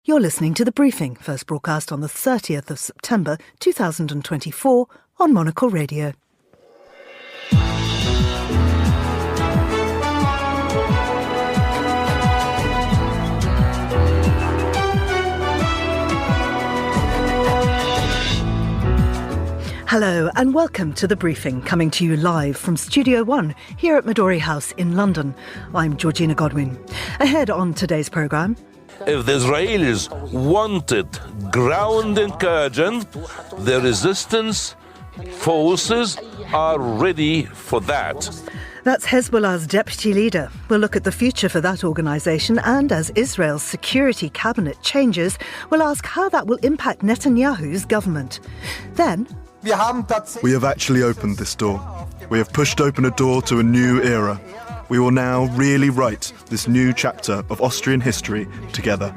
You're listening to The Briefing, first broadcast on the 30th of September 2024 on Monocle Radio. Hello and welcome to The Briefing, coming to you live from Studio 1 here at Midori House in London. I'm Georgina Godwin. Ahead on today's programme. If the Israelis wanted ground incursion, the resistance forces are ready for that. That's Hezbollah's deputy leader. We'll look at the future for that organisation, and as Israel's security cabinet changes, we'll ask how that will impact Netanyahu's government. Then, we have actually opened this door. We have pushed open a door to a new era. We will now really write this new chapter of Austrian history together.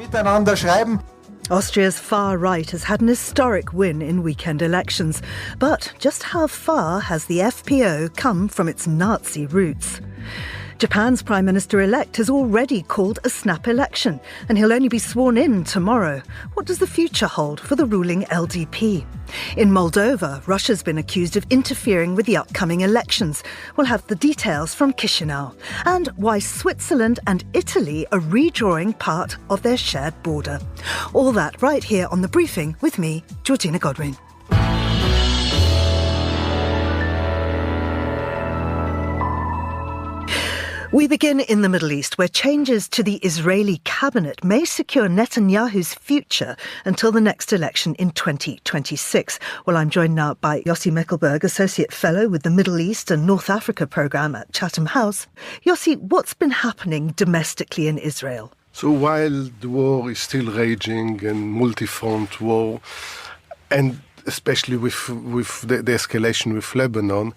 Austria's far right has had an historic win in weekend elections. But just how far has the FPO come from its Nazi roots? Japan's Prime Minister-elect has already called a snap election, and he'll only be sworn in tomorrow. What does the future hold for the ruling LDP? In Moldova, Russia's been accused of interfering with the upcoming elections. We'll have the details from Chisinau, and why Switzerland and Italy are redrawing part of their shared border. All that right here on The Briefing with me, Georgina Godwin. We begin in the Middle East, where changes to the Israeli cabinet may secure Netanyahu's future until the next election in 2026. Well, I'm joined now by Yossi Meckelberg, Associate Fellow with the Middle East and North Africa Programme at Chatham House. Yossi, what's been happening domestically in Israel? So while the war is still raging and multi-front war, and especially with the escalation with Lebanon,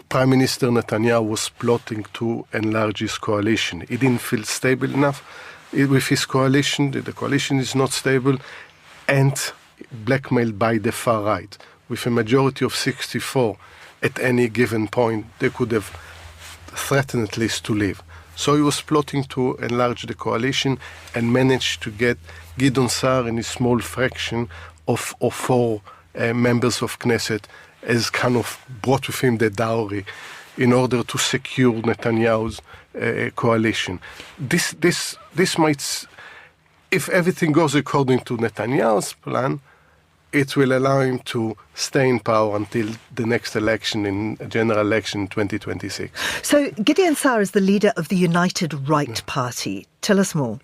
Prime Minister Netanyahu was plotting to enlarge his coalition. He didn't feel stable enough with his coalition. The coalition is not stable, and blackmailed by the far right. With a majority of 64 at any given point, they could have threatened at least to leave. So he was plotting to enlarge the coalition and managed to get Gideon Sa'ar and his small fraction of four members of Knesset as kind of brought with him the dowry in order to secure Netanyahu's coalition. This might, if everything goes according to Netanyahu's plan, it will allow him to stay in power until the next election, in a general election in 2026. So Gideon Sa'ar is the leader of the United Right Party. Tell us more.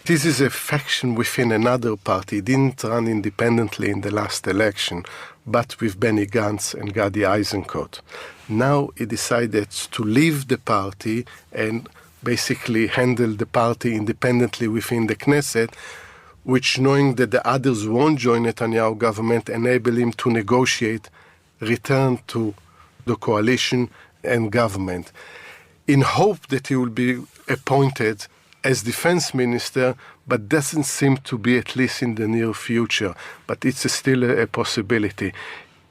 This is a faction within another party. It didn't run independently in the last election, but with Benny Gantz and Gadi Eisenkot. Now he decided to leave the party and basically handle the party independently within the Knesset, which, knowing that the others won't join Netanyahu government, enable him to negotiate return to the coalition and government, in hope that he will be appointed as defense minister, but doesn't seem to be, at least in the near future. But it's still a possibility.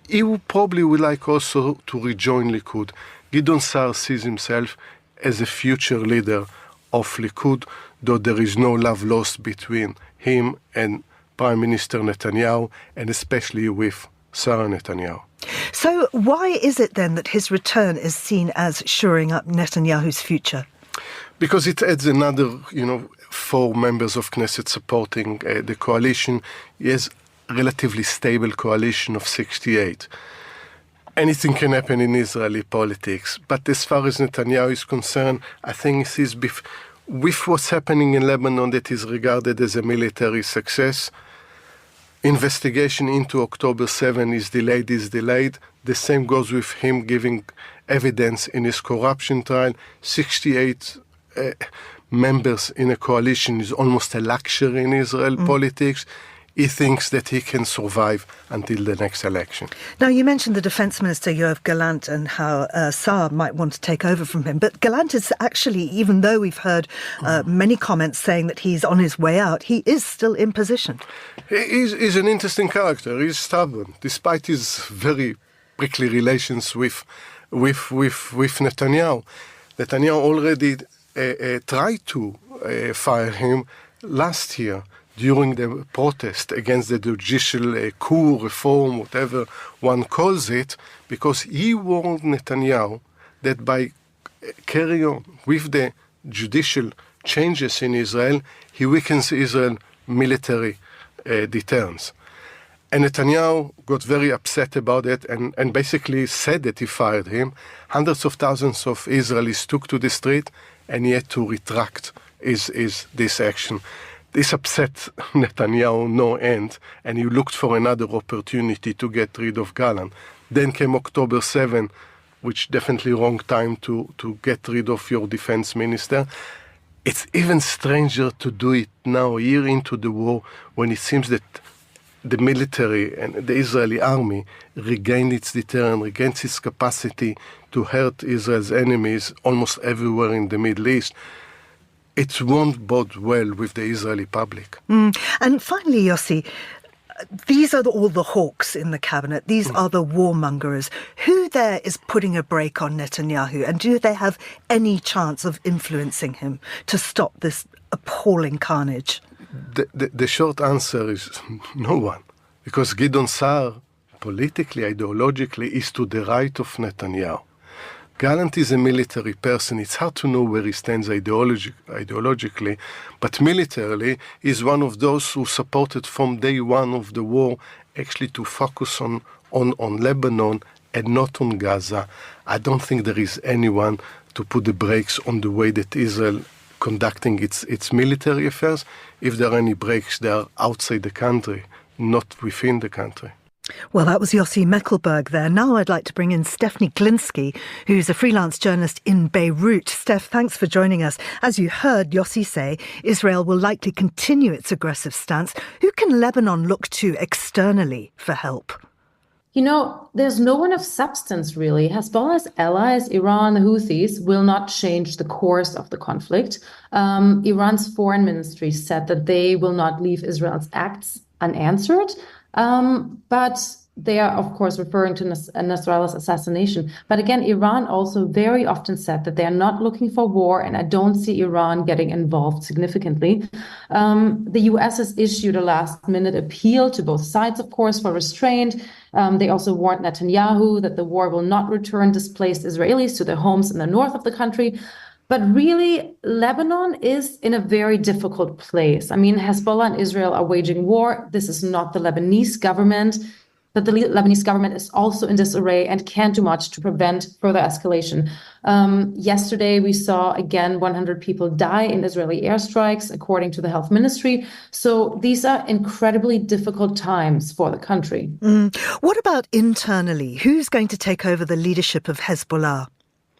He probably would like also to rejoin Likud. Gideon Sa'ar sees himself as a future leader of Likud, though there is no love lost between him and Prime Minister Netanyahu, and especially with Sarah Netanyahu. So why is it then that his return is seen as shoring up Netanyahu's future? Because it adds another, four members of Knesset supporting the coalition. He has a relatively stable coalition of 68. Anything can happen in Israeli politics. But as far as Netanyahu is concerned, I think he sees with what's happening in Lebanon that is regarded as a military success. Investigation into October 7 is delayed. The same goes with him giving evidence in his corruption trial. 68 members in a coalition is almost a luxury in Israel politics. He thinks that he can survive until the next election. Now, you mentioned the Defence Minister, Yoav Gallant, and how Sa'ar might want to take over from him. But Gallant is actually, even though we've heard many comments saying that he's on his way out, he is still in position. He's an interesting character. He's stubborn, despite his very prickly relations with Netanyahu. Netanyahu already tried to fire him last year during the protest against the judicial coup, reform, whatever one calls it, because he warned Netanyahu that by carrying on with the judicial changes in Israel, he weakens Israel's military deterrence. And Netanyahu got very upset about it and basically said that he fired him. Hundreds of thousands of Israelis took to the street, and he had to retract this action. This upset Netanyahu no end, and he looked for another opportunity to get rid of Gallant. Then came October 7, which definitely wrong time to get rid of your defense minister. It's even stranger to do it now, a year into the war, when it seems that the military and the Israeli army regained its deterrence, regained its capacity to hurt Israel's enemies almost everywhere in the Middle East. It won't bode well with the Israeli public. And finally, Yossi, these are all the hawks in the cabinet. These are the warmongers. Who there is putting a brake on Netanyahu? And do they have any chance of influencing him to stop this appalling carnage? The short answer is no one. Because Gideon Sa'ar, politically, ideologically, is to the right of Netanyahu. Gallant is a military person. It's hard to know where he stands ideologically, but militarily, he's one of those who supported from day one of the war actually to focus on Lebanon and not on Gaza. I don't think there is anyone to put the brakes on the way that Israel conducting its military affairs. If there are any brakes, they are outside the country, not within the country. Well, that was Yossi Meckelberg there. Now I'd like to bring in Stephanie Glinsky, who's a freelance journalist in Beirut. Steph, thanks for joining us. As you heard Yossi say, Israel will likely continue its aggressive stance. Who can Lebanon look to externally for help? You know, there's no one of substance, really. Hezbollah's allies, Iran, the Houthis, will not change the course of the conflict. Iran's foreign ministry said that they will not leave Israel's acts unanswered. But they are, of course, referring to Nasrallah's assassination. But again, Iran also very often said that they are not looking for war, and I don't see Iran getting involved significantly. The US has issued a last-minute appeal to both sides, of course, for restraint. They also warned Netanyahu that the war will not return displaced Israelis to their homes in the north of the country. But really, Lebanon is in a very difficult place. I mean, Hezbollah and Israel are waging war. This is not the Lebanese government. But the Lebanese government is also in disarray and can't do much to prevent further escalation. Yesterday, we saw, again, 100 people die in Israeli airstrikes, according to the health ministry. So these are incredibly difficult times for the country. What about internally? Who's going to take over the leadership of Hezbollah?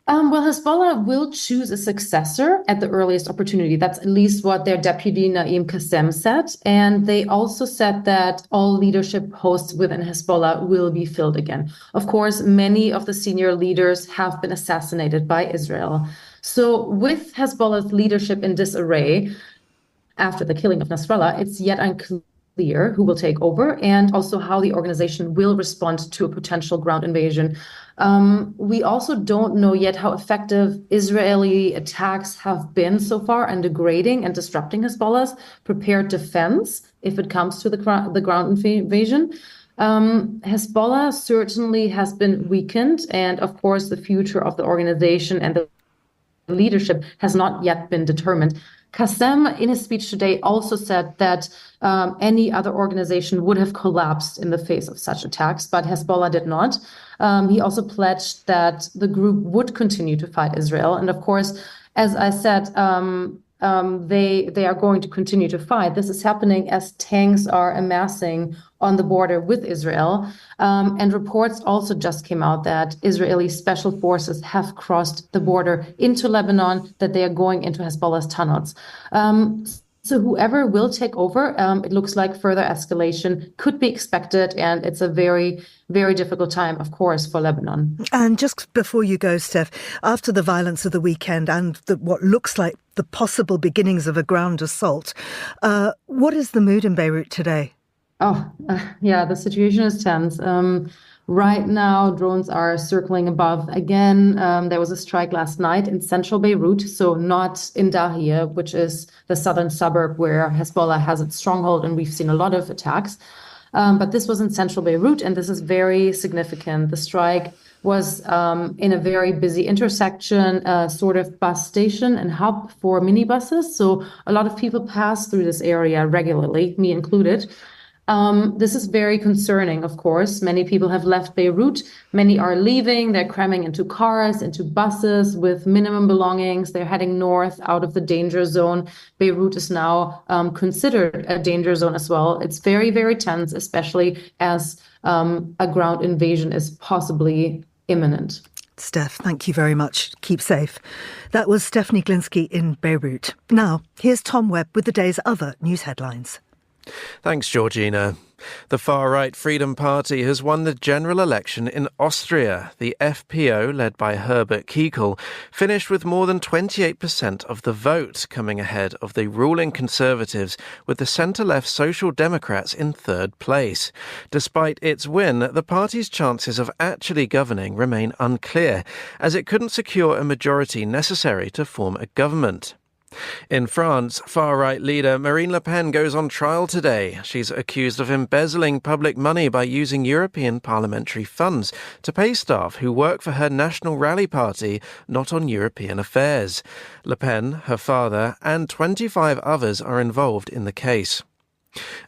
Well, Hezbollah will choose a successor at the earliest opportunity. That's at least what their deputy Naim Qassem said. And they also said that all leadership posts within Hezbollah will be filled again. Of course, many of the senior leaders have been assassinated by Israel. So with Hezbollah's leadership in disarray after the killing of Nasrallah, it's yet unclear who will take over and also how the organization will respond to a potential ground invasion. We also don't know yet how effective Israeli attacks have been so far in degrading and disrupting Hezbollah's prepared defense if it comes to the ground invasion. Hezbollah certainly has been weakened, and of course the future of the organization and the leadership has not yet been determined. Qassem, in his speech today, also said that any other organization would have collapsed in the face of such attacks, but Hezbollah did not. He also pledged that the group would continue to fight Israel. And of course, as I said, they are going to continue to fight. This is happening as tanks are amassing on the border with Israel. And reports also just came out that Israeli special forces have crossed the border into Lebanon, that they are going into Hezbollah's tunnels. So whoever will take over, it looks like further escalation could be expected. And it's a very, very difficult time, of course, for Lebanon. And just before you go, Steph, after the violence of the weekend and what looks like the possible beginnings of a ground assault, what is the mood in Beirut today? Yeah, the situation is tense. Right now, drones are circling above. Again, there was a strike last night in central Beirut, so not in Dahia, which is the southern suburb where Hezbollah has its stronghold, and we've seen a lot of attacks. But this was in central Beirut, and this is very significant. The strike was in a very busy intersection, sort of bus station and hub for minibuses. So a lot of people pass through this area regularly, me included. This is very concerning, of course. Many people have left Beirut. Many are leaving. They're cramming into cars, into buses with minimum belongings. They're heading north out of the danger zone. Beirut is now considered a danger zone as well. It's very, very tense, especially as a ground invasion is possibly imminent. Steph, thank you very much. Keep safe. That was Stephanie Glinsky in Beirut. Now, here's Tom Webb with the day's other news headlines. Thanks, Georgina. The far-right Freedom Party has won the general election in Austria. The FPO, led by Herbert Kickl, finished with more than 28% of the vote, coming ahead of the ruling Conservatives, with the centre-left Social Democrats in third place. Despite its win, the party's chances of actually governing remain unclear, as it couldn't secure a majority necessary to form a government. In France, far-right leader Marine Le Pen goes on trial today. She's accused of embezzling public money by using European parliamentary funds to pay staff who work for her National Rally Party, not on European affairs. Le Pen, her father, and 25 others are involved in the case.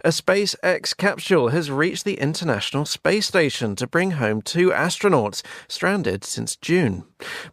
A SpaceX capsule has reached the International Space Station to bring home 2 astronauts stranded since June.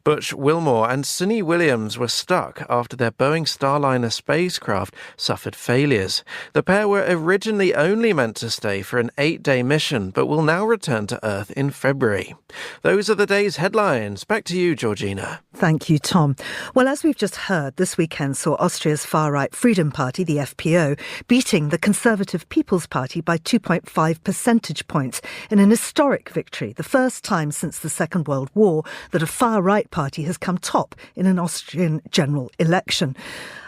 Butch Wilmore and Suni Williams were stuck after their Boeing Starliner spacecraft suffered failures. The pair were originally only meant to stay for an 8-day mission, but will now return to Earth in February. Those are the day's headlines. Back to you, Georgina. Thank you, Tom. Well, as we've just heard, this weekend saw Austria's far-right Freedom Party, the FPO, beating the Conservative People's Party by 2.5 percentage points in an historic victory, the first time since the Second World War that a far-right party has come top in an Austrian general election.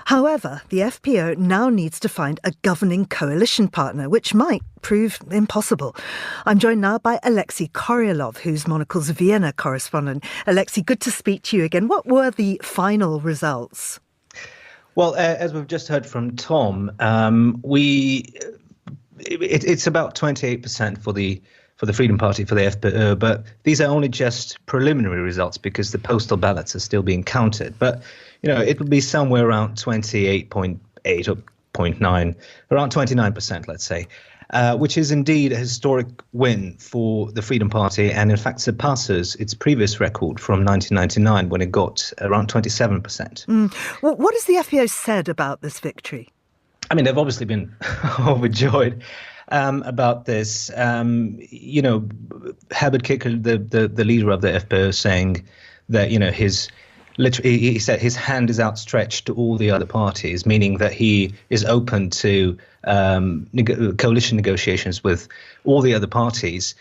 However, the FPO now needs to find a governing coalition partner, which might prove impossible. I'm joined now by Alexei Koryalov, who's Monocle's Vienna correspondent. Alexei, good to speak to you again. What were the final results? Well, as we've just heard from Tom, it's about 28% for the Freedom Party, for the FPÖ, but these are only just preliminary results because the postal ballots are still being counted. But, it will be somewhere around 28.8 or 0.9, around 29%, let's say, which is indeed a historic win for the Freedom Party and, in fact, surpasses its previous record from 1999 when it got around 27%. Well, what has the FPÖ said about this victory? I mean, they've obviously been overjoyed about this. Herbert Kickl, the leader of the FPÖ, saying that, he said his hand is outstretched to all the other parties, meaning that he is open to coalition negotiations with all the other parties.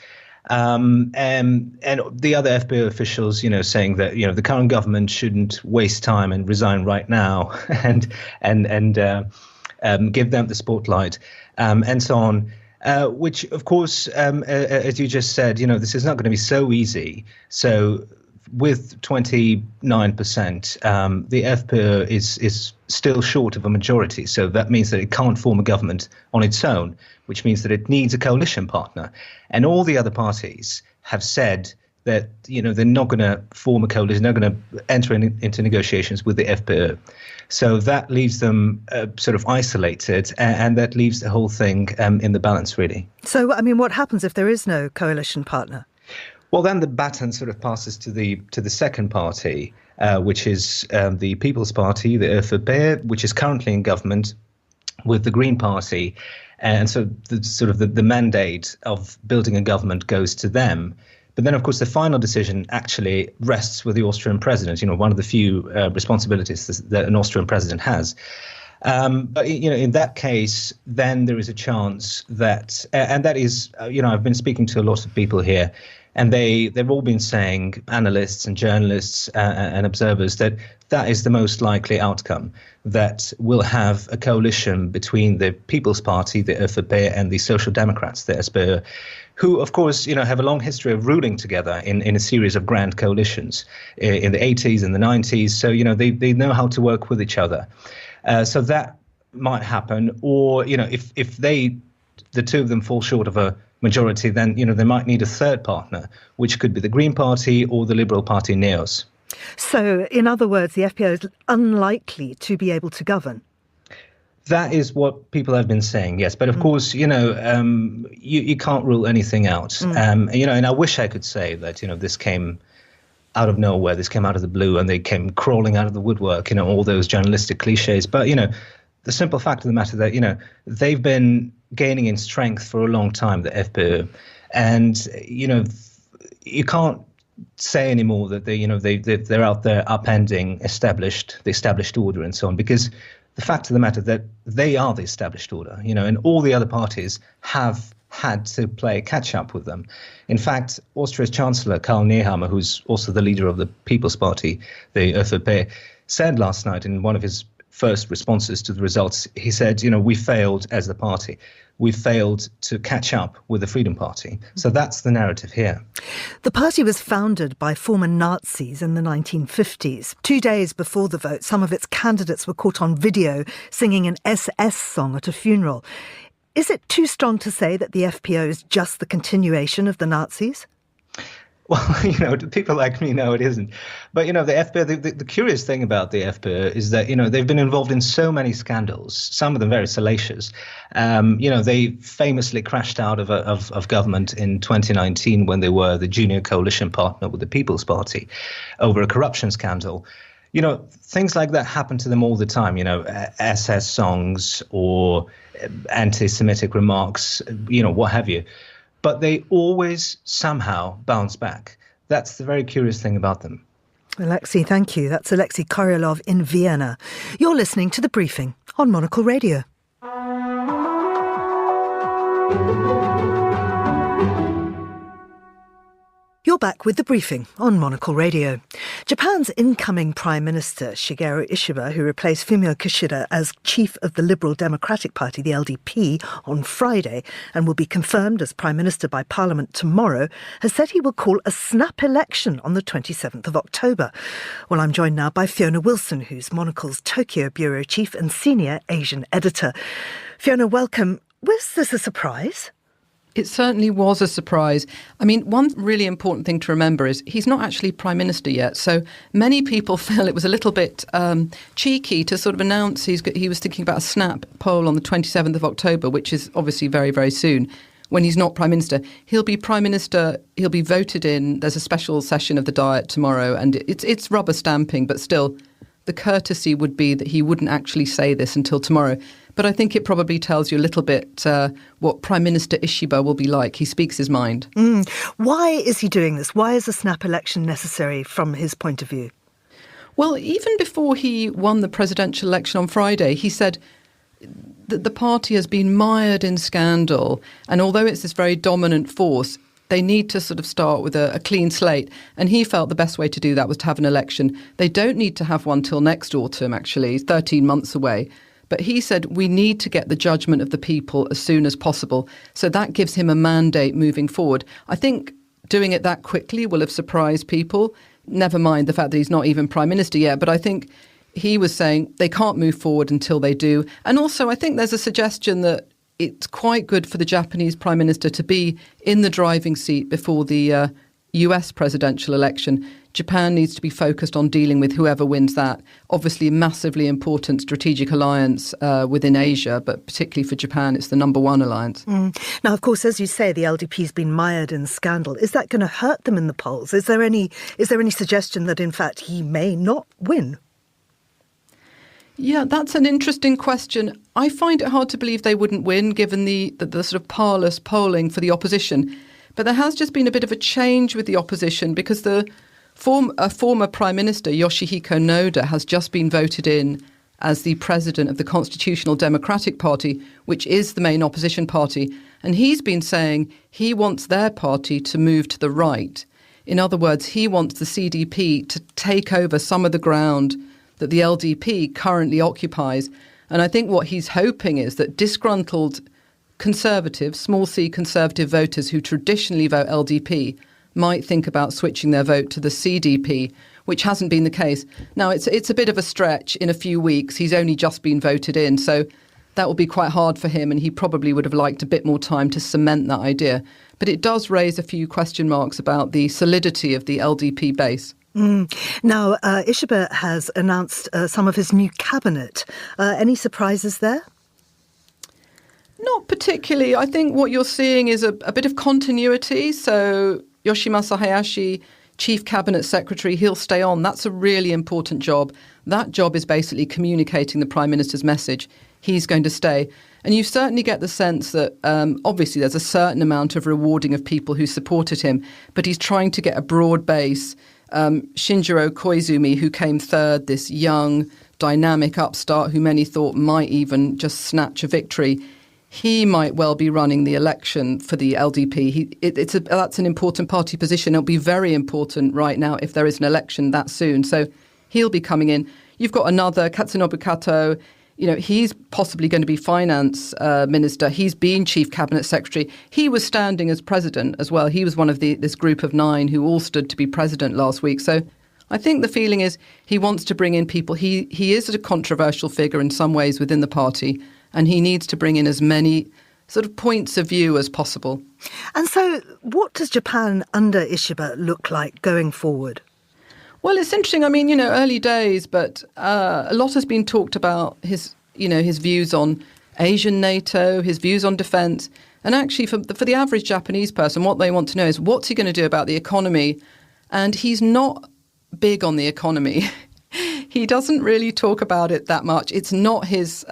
And the other FPÖ officials, saying that, the current government shouldn't waste time and resign right now and give them the spotlight, and so on. Which, of course, as you just said, this is not going to be so easy. So with 29%, the FPÖ is still short of a majority. So that means that it can't form a government on its own, which means that it needs a coalition partner. And all the other parties have said that, they're not going to form a coalition, they're going to enter into negotiations with the FPÖ. So that leaves them sort of isolated, and that leaves the whole thing in the balance, really. So, what happens if there is no coalition partner? Well, then the baton sort of passes to the second party, which is the People's Party, the ÖVP, which is currently in government with the Green Party. And so the mandate of building a government goes to them. But then, of course, the final decision actually rests with the Austrian president, one of the few responsibilities that an Austrian president has. But, in that case, then there is a chance that, and that is, I've been speaking to a lot of people here, And they've all been saying, analysts and journalists and observers, that is the most likely outcome, that we'll have a coalition between the People's Party, the ÖVP, and the Social Democrats, the SPÖ, who, of course, have a long history of ruling together in a series of grand coalitions in the 80s and the 90s. So, they know how to work with each other. So that might happen. Or, if the two of them fall short of a majority, then, they might need a third partner, which could be the Green Party or the Liberal Party NEOS. So, in other words, the FPÖ is unlikely to be able to govern. That is what people have been saying, yes. But of course, you can't rule anything out. And I wish I could say that, this came out of nowhere, this came out of the blue, and they came crawling out of the woodwork, all those journalistic cliches. But, the simple fact of the matter that, they've been gaining in strength for a long time, the FPÖ. And, you can't say anymore that they're out there upending the established order and so on, because the fact of the matter that they are the established order, and all the other parties have had to play catch up with them. In fact, Austria's Chancellor Karl Nehammer, who's also the leader of the People's Party, the ÖVP, said last night in one of his first responses to the results, he said, we failed as the party. We failed to catch up with the Freedom Party. So that's the narrative here. The party was founded by former Nazis in the 1950s. 2 days before the vote, some of its candidates were caught on video singing an SS song at a funeral. Is it too strong to say that the FPÖ is just the continuation of the Nazis? Well, people like me know it isn't. But, the FPÖ, the curious thing about the FPÖ is that, they've been involved in so many scandals, some of them very salacious. They famously crashed out of government in 2019 when they were the junior coalition partner with the People's Party over a corruption scandal. Things like that happen to them all the time, SS songs or anti-Semitic remarks, what have you. But they always somehow bounce back. That's the very curious thing about them. Alexei, thank you. That's Alexei Koryalov in Vienna. You're listening to The Briefing on Monocle Radio. You're back with The Briefing on Monocle Radio. Japan's incoming Prime Minister, Shigeru Ishiba, who replaced Fumio Kishida as chief of the Liberal Democratic Party, the LDP, on Friday and will be confirmed as Prime Minister by Parliament tomorrow, has said he will call a snap election on the 27th of October. Well, I'm joined now by Fiona Wilson, who's Monocle's Tokyo Bureau Chief and Senior Asian Editor. Fiona, welcome. Was this a surprise? It certainly was a surprise. I mean, one really important thing to remember is he's not actually Prime Minister yet. So many people feel it was a little bit cheeky to sort of announce he was thinking about a snap poll on the 27th of October, which is obviously very, very soon, when he's not Prime Minister. He'll be Prime Minister, he'll be voted in. There's a special session of the Diet tomorrow, and it's rubber stamping, but still the courtesy would be that he wouldn't actually say this until tomorrow. But I think it probably tells you a little bit what Prime Minister Ishiba will be like. He speaks his mind. Why is he doing this? Why is a snap election necessary from his point of view? Well, even before he won the presidential election on Friday, he said that the party has been mired in scandal. And although it's this very dominant force, they need to sort of start with a clean slate. And he felt the best way to do that was to have an election. They don't need to have one till next autumn, actually, 13 months away. But he said we need to get the judgment of the people as soon as possible. So that gives him a mandate moving forward. I think doing it that quickly will have surprised people. Never mind the fact that he's not even Prime Minister yet. But I think he was saying they can't move forward until they do. And also I think there's a suggestion that it's quite good for the Japanese Prime Minister to be in the driving seat before the US presidential election. Japan needs to be focused on dealing with whoever wins that. Obviously, a massively important strategic alliance within Asia, but particularly for Japan, it's the number one alliance. Now, of course, as you say, the LDP's been mired in scandal. Is that going to hurt them in the polls? Is there any suggestion that, in fact, he may not win? Yeah, that's an interesting question. I find it hard to believe they wouldn't win, given the sort of parlous polling for the opposition. But there has just been a bit of a change with the opposition because a former Prime Minister, Yoshihiko Noda, has just been voted in as the president of the Constitutional Democratic Party, which is the main opposition party. And he's been saying he wants their party to move to the right. In other words, he wants the CDP to take over some of the ground that the LDP currently occupies. And I think what he's hoping is that disgruntled conservative, small c conservative voters who traditionally vote LDP might think about switching their vote to the CDP, which hasn't been the case. Now, it's a bit of a stretch in a few weeks. He's only just been voted in, so that will be quite hard for him, and he probably would have liked a bit more time to cement that idea. But it does raise a few question marks about the solidity of the LDP base. Now, Ishiba has announced some of his new cabinet. Any surprises there? Not particularly. I think what you're seeing is a bit of continuity. So Yoshimasa Hayashi, Chief Cabinet Secretary, he'll stay on. That's a really important job. That job is basically communicating the Prime Minister's message. He's going to stay. And you certainly get the sense that obviously there's a certain amount of rewarding of people who supported him, but he's trying to get a broad base. Shinjiro Koizumi, who came third, this young, dynamic upstart who many thought might even just snatch a victory, he might well be running the election for the LDP. That's an important party position. It'll be very important right now if there is an election that soon. So he'll be coming in. You've got another, Katsunobu Kato. You know, he's possibly going to be finance minister. He's been chief cabinet secretary. He was standing as president as well. He was one of this group of 9 who all stood to be president last week. So I think the feeling is he wants to bring in people. He is a controversial figure in some ways within the party, and he needs to bring in as many sort of points of view as possible. And so what does Japan under Ishiba look like going forward? Well, it's interesting. I mean, you know, early days, but a lot has been talked about his views on Asian NATO, his views on defence. And actually, for the average Japanese person, what they want to know is what's he going to do about the economy? And he's not big on the economy. He doesn't really talk about it that much. It's not his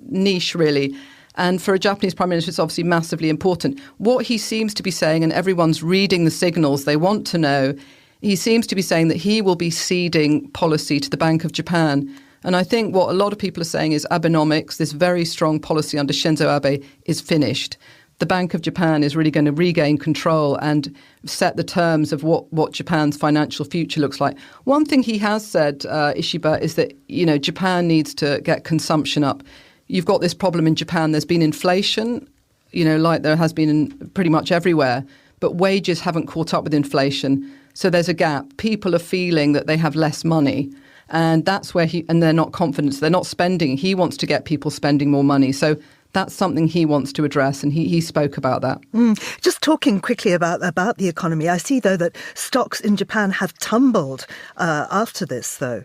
niche, really. And for a Japanese prime minister, it's obviously massively important. What he seems to be saying, and everyone's reading the signals they want to know, he seems to be saying that he will be ceding policy to the Bank of Japan. And I think what a lot of people are saying is Abenomics, this very strong policy under Shinzo Abe, is finished. The Bank of Japan is really going to regain control and set the terms of what Japan's financial future looks like. One thing he has said, Ishiba, is that, you know, Japan needs to get consumption up. You've got this problem in Japan. There's been inflation, you know, like there has been in pretty much everywhere, but wages haven't caught up with inflation. So there's a gap. People are feeling that they have less money. And that's where and they're not confident. They're not spending. He wants to get people spending more money. So that's something he wants to address, and he spoke about that. Just talking quickly about the economy, I see, though, that stocks in Japan have tumbled after this, though.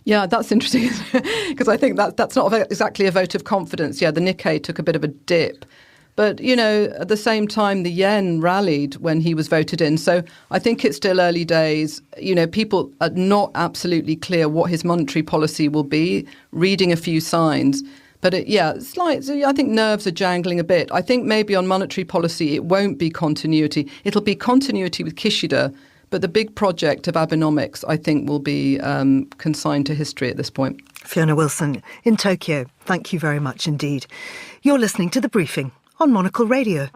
Yeah, that's interesting, because I think that's not exactly a vote of confidence. Yeah, the Nikkei took a bit of a dip. But, you know, at the same time, the yen rallied when he was voted in. So I think it's still early days. You know, people are not absolutely clear what his monetary policy will be, reading a few signs. But it's like, I think nerves are jangling a bit. I think maybe on monetary policy, it won't be continuity. It'll be continuity with Kishida. But the big project of Abenomics, I think, will be consigned to history at this point. Fiona Wilson in Tokyo, thank you very much indeed. You're listening to The Briefing on Monocle Radio.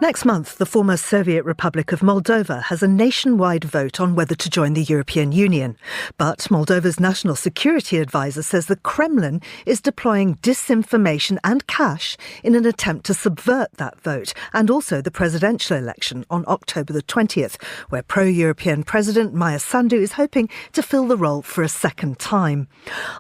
Next month, the former Soviet Republic of Moldova has a nationwide vote on whether to join the European Union. But Moldova's national security advisor says the Kremlin is deploying disinformation and cash in an attempt to subvert that vote, and also the presidential election on October the 20th, where pro-European President Maia Sandu is hoping to fill the role for a second time.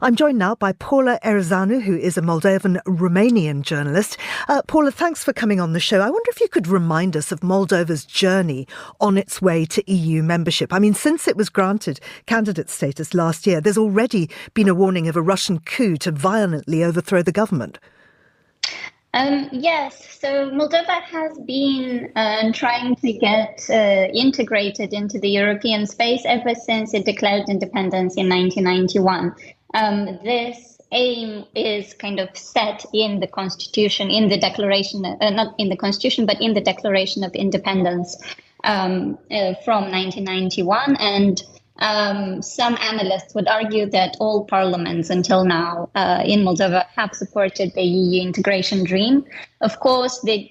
I'm joined now by Paula Erzanu, who is a Moldovan-Romanian journalist. Paula, thanks for coming on the show. I wonder if you could remind us of Moldova's journey on its way to EU membership. I mean, since it was granted candidate status last year, there's already been a warning of a Russian coup to violently overthrow the government. Yes, so Moldova has been trying to get integrated into the European space ever since it declared independence in 1991. This aim is kind of set in the constitution, in the declaration, not in the constitution, but in the Declaration of Independence. from 1991, and some analysts would argue that all parliaments until now in Moldova have supported the EU integration dream. Of course, the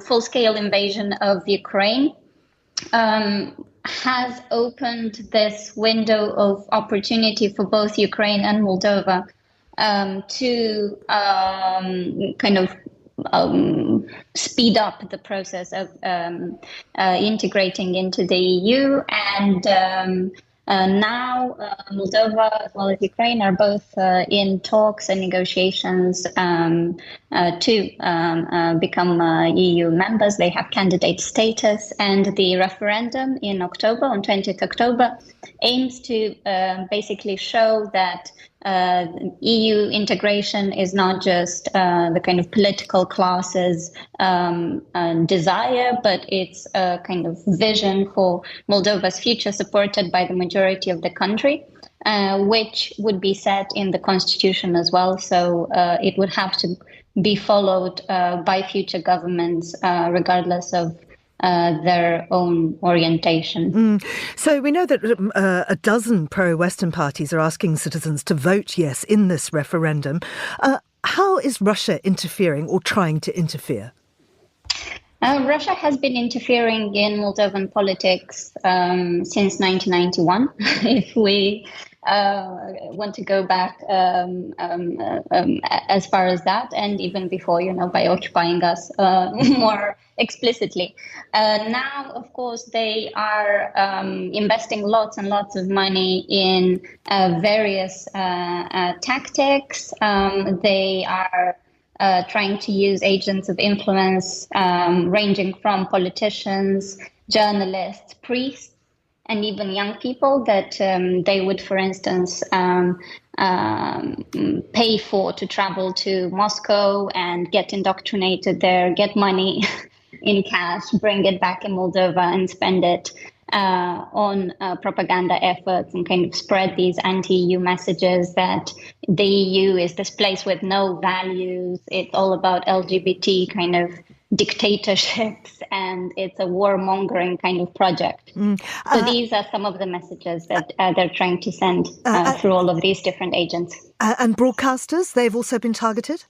full-scale invasion of Ukraine has opened this window of opportunity for both Ukraine and Moldova to kind of speed up the process of integrating into the EU. And now Moldova as well as Ukraine are both in talks and negotiations to become EU members. They have candidate status, and the referendum in October, on 20th October, aims to basically show that EU integration is not just the kind of political classes' desire, but it's a kind of vision for Moldova's future, supported by the majority of the country, which would be set in the constitution as well. So it would have to be followed by future governments, regardless of their own orientation. So we know that a dozen pro-Western parties are asking citizens to vote yes in this referendum. How is Russia interfering or trying to interfere? Russia has been interfering in Moldovan politics since 1991. If we want to go back as far as that, and even before, by occupying us more explicitly. Now, of course, they are investing lots and lots of money in various tactics. They are trying to use agents of influence ranging from politicians, journalists, priests, and even young people that they would, for instance, pay for to travel to Moscow and get indoctrinated there, get money in cash, bring it back in Moldova and spend it on propaganda efforts and kind of spread these anti-EU messages that the EU is this place with no values. It's all about LGBT kind of dictatorships, and it's a warmongering kind of project. So these are some of the messages that they're trying to send through all of these different agents. And broadcasters, they've also been targeted?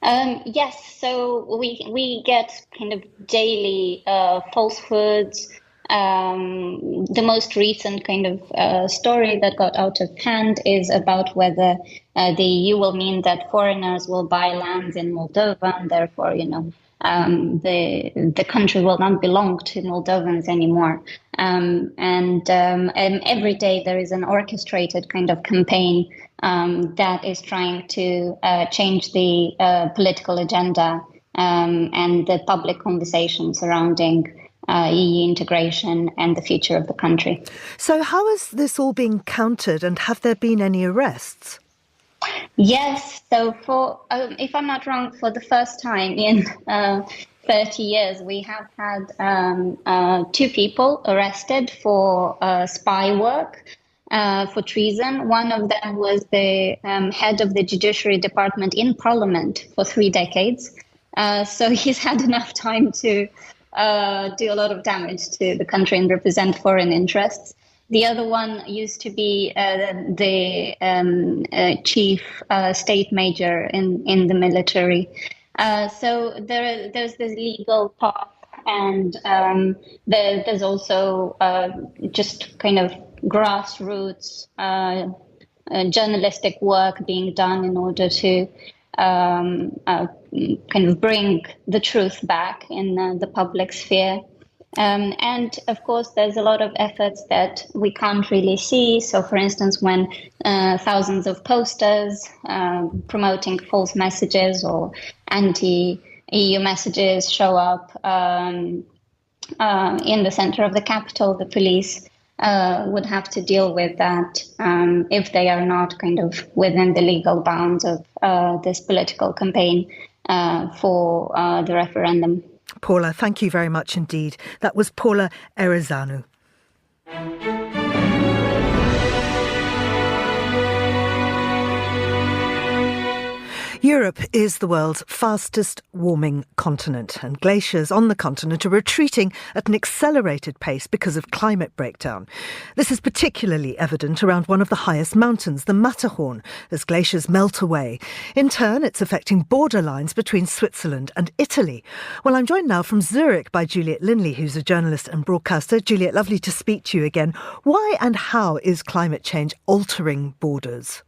Yes, so we get kind of daily falsehoods. The most recent kind of story that got out of hand is about whether the EU will mean that foreigners will buy lands in Moldova, and therefore, the country will not belong to Moldovans anymore. And every day there is an orchestrated kind of campaign that is trying to change the political agenda and the public conversation surrounding EU integration and the future of the country. So how is this all being countered, and have there been any arrests? Yes, so for if I'm not wrong, for the first time in 30 years, we have had 2 people arrested for spy work, for treason. One of them was the head of the Judiciary Department in Parliament for 3 decades. So he's had enough time to do a lot of damage to the country and represent foreign interests. The other one used to be the chief state major in the military. So there's this legal path, and there's also just kind of grassroots journalistic work being done in order to kind of bring the truth back in the public sphere. And of course, there's a lot of efforts that we can't really see. So, for instance, when thousands of posters promoting false messages or anti-EU messages show up in the center of the capital, the police would have to deal with that if they are not kind of within the legal bounds of this political campaign for the referendum. Paula, thank you very much indeed. That was Paula Erezanu. Europe is the world's fastest warming continent, and glaciers on the continent are retreating at an accelerated pace because of climate breakdown. This is particularly evident around one of the highest mountains, the Matterhorn, as glaciers melt away. In turn, it's affecting border lines between Switzerland and Italy. Well, I'm joined now from Zurich by Juliet Linley, who's a journalist and broadcaster. Juliet, lovely to speak to you again. Why and how is climate change altering borders?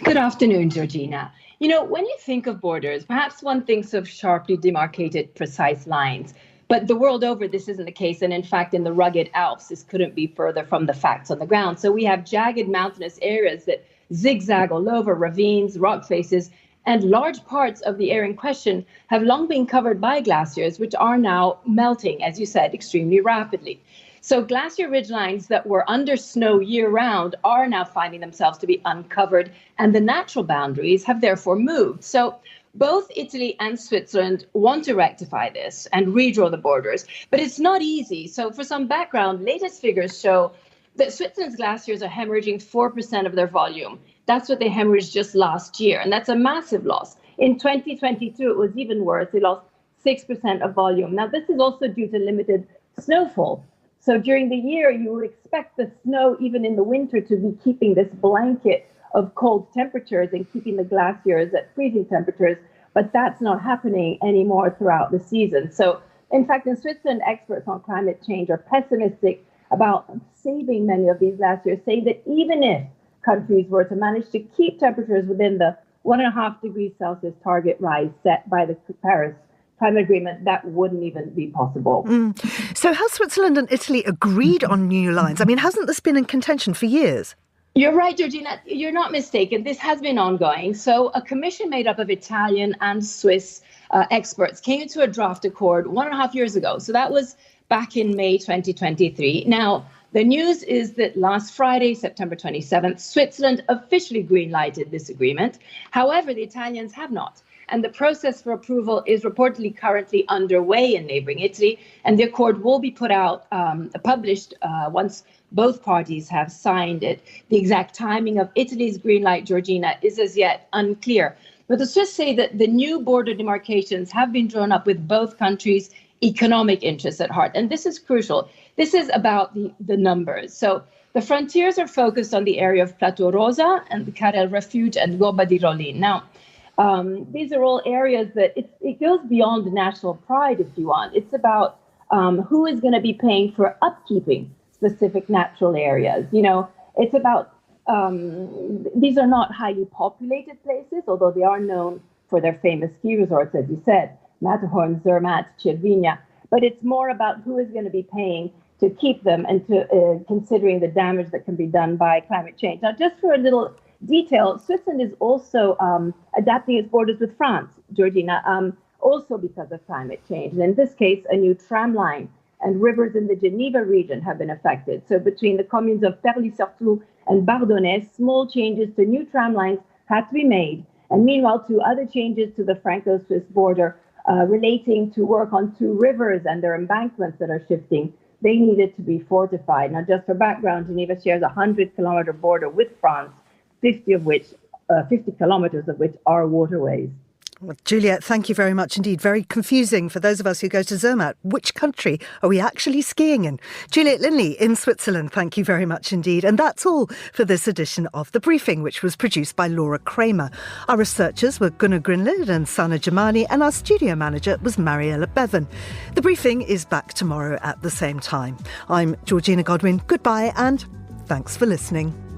Good afternoon, Georgina. You know, when you think of borders, perhaps one thinks of sharply demarcated, precise lines. But the world over, this isn't the case. And in fact, in the rugged Alps, this couldn't be further from the facts on the ground. So we have jagged mountainous areas that zigzag all over, ravines, rock faces, and large parts of the area in question have long been covered by glaciers, which are now melting, as you said, extremely rapidly. So glacier ridgelines that were under snow year-round are now finding themselves to be uncovered, and the natural boundaries have therefore moved. So both Italy and Switzerland want to rectify this and redraw the borders, but it's not easy. So for some background, latest figures show that Switzerland's glaciers are hemorrhaging 4% of their volume. That's what they hemorrhaged just last year, and that's a massive loss. In 2022, it was even worse. They lost 6% of volume. Now, this is also due to limited snowfall. So during the year, you would expect the snow, even in the winter, to be keeping this blanket of cold temperatures and keeping the glaciers at freezing temperatures. But that's not happening anymore throughout the season. So, in fact, in Switzerland, experts on climate change are pessimistic about saving many of these glaciers, saying that even if countries were to manage to keep temperatures within the 1.5 degrees Celsius target rise set by the Paris Climate Agreement, that wouldn't even be possible. So have Switzerland and Italy agreed on new lines? I mean, hasn't this been in contention for years? You're right, Georgina. You're not mistaken. This has been ongoing. So a commission made up of Italian and Swiss experts came to a draft accord 1.5 years ago. So that was back in May 2023. Now, the news is that last Friday, September 27th, Switzerland officially green-lighted this agreement. However, the Italians have not. And the process for approval is reportedly currently underway in neighboring Italy. And the accord will be published once both parties have signed it. The exact timing of Italy's green light, Georgina, is as yet unclear. But the Swiss say that the new border demarcations have been drawn up with both countries' economic interests at heart. And this is crucial. This is about the numbers. So the frontiers are focused on the area of Plateau Rosa and the Carrel Refuge and Gobba di Rollin. Now, these are all areas that it goes beyond national pride, if you want. It's about who is going to be paying for upkeeping specific natural areas. You know, it's about these are not highly populated places, although they are known for their famous ski resorts, as you said, Matterhorn, Zermatt, Cervinia. But it's more about who is going to be paying to keep them and to considering the damage that can be done by climate change. Now, just for a little detail, Switzerland is also adapting its borders with France, Georgina, also because of climate change. And in this case, a new tram line and rivers in the Geneva region have been affected. So between the communes of Perly-Surtout and Bardonnay, small changes to new tram lines had to be made. And meanwhile, 2 other changes to the Franco-Swiss border relating to work on 2 rivers and their embankments that are shifting, they needed to be fortified. Now, just for background, Geneva shares a 100-kilometer border with France, 50 kilometers of which are waterways. Well, Juliet, thank you very much indeed. Very confusing for those of us who go to Zermatt. Which country are we actually skiing in? Juliet Linley in Switzerland, thank you very much indeed. And that's all for this edition of The Briefing, which was produced by Laura Kramer. Our researchers were Gunnar Grinlid and Sana Jamani, and our studio manager was Mariella Bevan. The Briefing is back tomorrow at the same time. I'm Georgina Godwin. Goodbye and thanks for listening.